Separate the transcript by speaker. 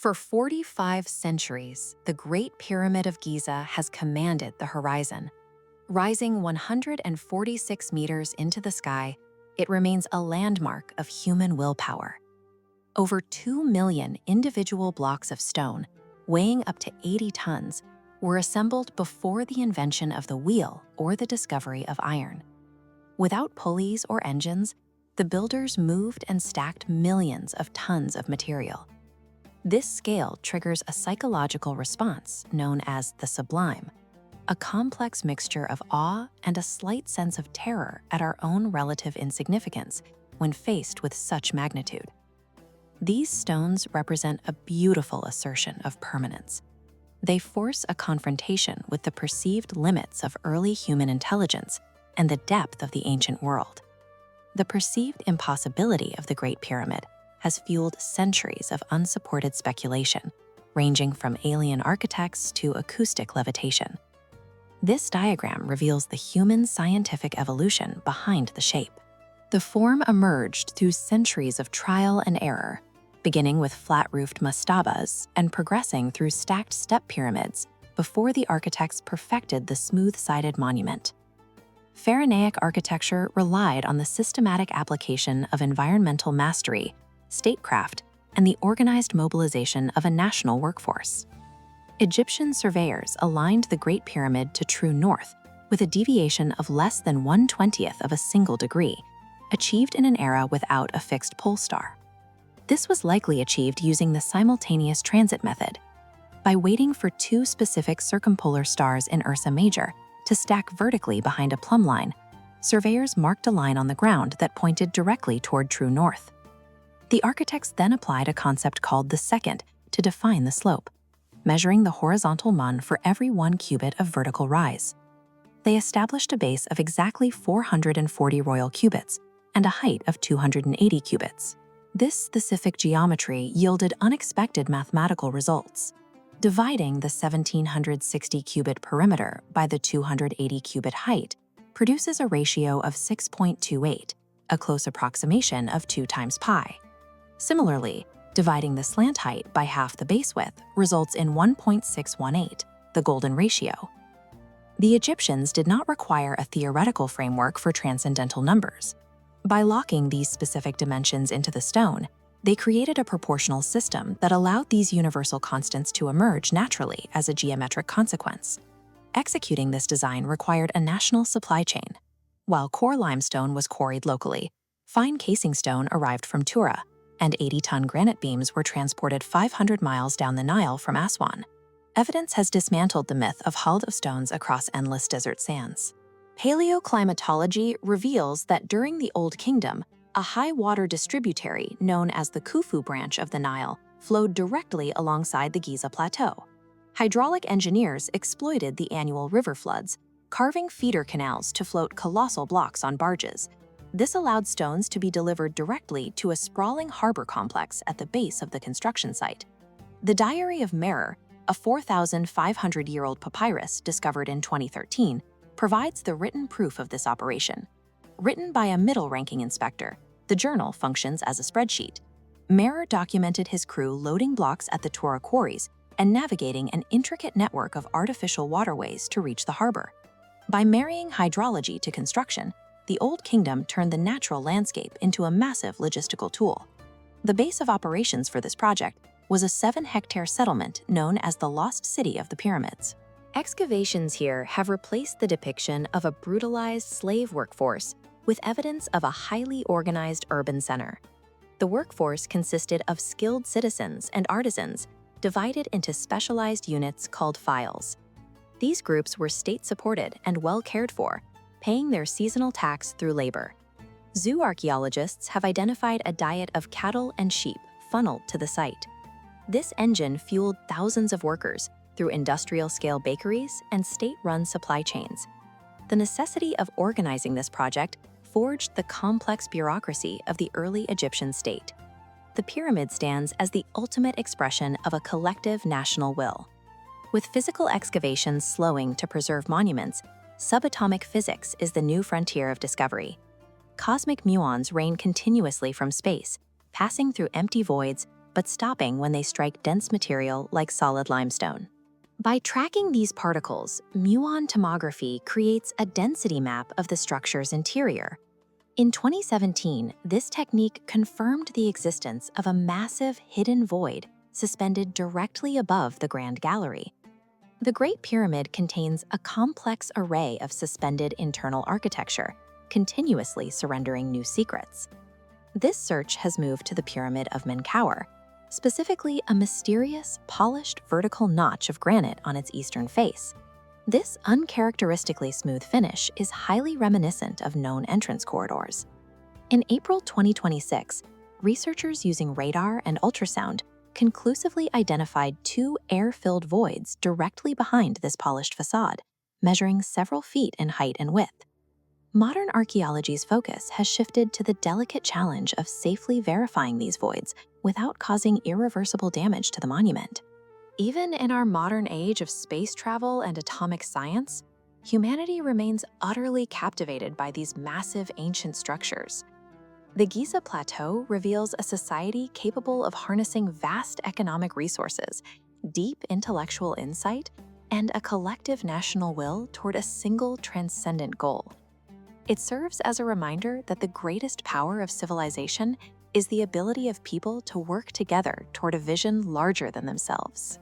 Speaker 1: For 45 centuries, the Great Pyramid of Giza has commanded the horizon. Rising 146 meters into the sky, it remains a landmark of human willpower. Over 2 million individual blocks of stone, weighing up to 80 tons, were assembled before the invention of the wheel or the discovery of iron. Without pulleys or engines, the builders moved and stacked millions of tons of material. This scale triggers a psychological response known as the sublime, a complex mixture of awe and a slight sense of terror at our own relative insignificance when faced with such magnitude. These stones represent a beautiful assertion of permanence. They force a confrontation with the perceived limits of early human intelligence and the depth of the ancient world. The perceived impossibility of the Great Pyramid has fueled centuries of unsupported speculation, ranging from alien architects to acoustic levitation. This diagram reveals the human scientific evolution behind the shape. The form emerged through centuries of trial and error, beginning with flat-roofed mastabas and progressing through stacked step pyramids before the architects perfected the smooth-sided monument. Pharaonic architecture relied on the systematic application of environmental mastery, statecraft, and the organized mobilization of a national workforce. Egyptian surveyors aligned the Great Pyramid to true north with a deviation of less than 1/20th of a single degree, achieved in an era without a fixed pole star. This was likely achieved using the simultaneous transit method. By waiting for two specific circumpolar stars in Ursa Major to stack vertically behind a plumb line, surveyors marked a line on the ground that pointed directly toward true north. The architects then applied a concept called the second to define the slope, measuring the horizontal Muon for every 1 cubit of vertical rise. They established a base of exactly 440 royal cubits and a height of 280 cubits. This specific geometry yielded unexpected mathematical results. Dividing the 1,760-cubit perimeter by the 280-cubit height produces a ratio of 6.28, a close approximation of 2 times pi. Similarly, dividing the slant height by half the base width results in 1.618, the golden ratio. The Egyptians did not require a theoretical framework for transcendental numbers. By locking these specific dimensions into the stone, they created a proportional system that allowed these universal constants to emerge naturally as a geometric consequence. Executing this design required a national supply chain. While core limestone was quarried locally, fine casing stone arrived from Tura, and 80-ton granite beams were transported 500 miles down the Nile from Aswan. Evidence has dismantled the myth of hulled of stones across endless desert sands. Paleoclimatology reveals that during the Old Kingdom, a high-water distributary known as the Khufu branch of the Nile flowed directly alongside the Giza Plateau. Hydraulic engineers exploited the annual river floods, carving feeder canals to float colossal blocks on barges. This allowed stones to be delivered directly to a sprawling harbor complex at the base of the construction site. The Diary of Menkaure, a 4,500-year-old papyrus discovered in 2013, provides the written proof of this operation. Written by a middle-ranking inspector, the journal functions as a spreadsheet. Menkaure documented his crew loading blocks at the Tura quarries and navigating an intricate network of artificial waterways to reach the harbor. By marrying hydrology to construction, the Old Kingdom turned the natural landscape into a massive logistical tool. The base of operations for this project was a 7-hectare settlement known as the Lost City of the Pyramids. Excavations here have replaced the depiction of a brutalized slave workforce with evidence of a highly organized urban center. The workforce consisted of skilled citizens and artisans divided into specialized units called files. These groups were state-supported and well cared for, paying their seasonal tax through labor. Zoo archaeologists have identified a diet of cattle and sheep funneled to the site. This engine fueled thousands of workers through industrial-scale bakeries and state-run supply chains. The necessity of organizing this project forged the complex bureaucracy of the early Egyptian state. The pyramid stands as the ultimate expression of a collective national will. With physical excavations slowing to preserve monuments, subatomic physics is the new frontier of discovery. Cosmic muons rain continuously from space, passing through empty voids, but stopping when they strike dense material like solid limestone. By tracking these particles, Muon tomography creates a density map of the structure's interior. In 2017, this technique confirmed the existence of a massive hidden void suspended directly above the Grand Gallery. The Great Pyramid contains a complex array of suspended internal architecture, continuously surrendering new secrets. This search has moved to the Pyramid of Menkaure, specifically a mysterious, polished vertical notch of granite on its eastern face. This uncharacteristically smooth finish is highly reminiscent of known entrance corridors. In April 2026, researchers using radar and ultrasound conclusively identified two air-filled voids directly behind this polished facade, measuring several feet in height and width. Modern archaeology's focus has shifted to the delicate challenge of safely verifying these voids without causing irreversible damage to the monument. Even in our modern age of space travel and atomic science, humanity remains utterly captivated by these massive ancient structures. The Giza Plateau reveals a society capable of harnessing vast economic resources, deep intellectual insight, and a collective national will toward a single transcendent goal. It serves as a reminder that the greatest power of civilization is the ability of people to work together toward a vision larger than themselves.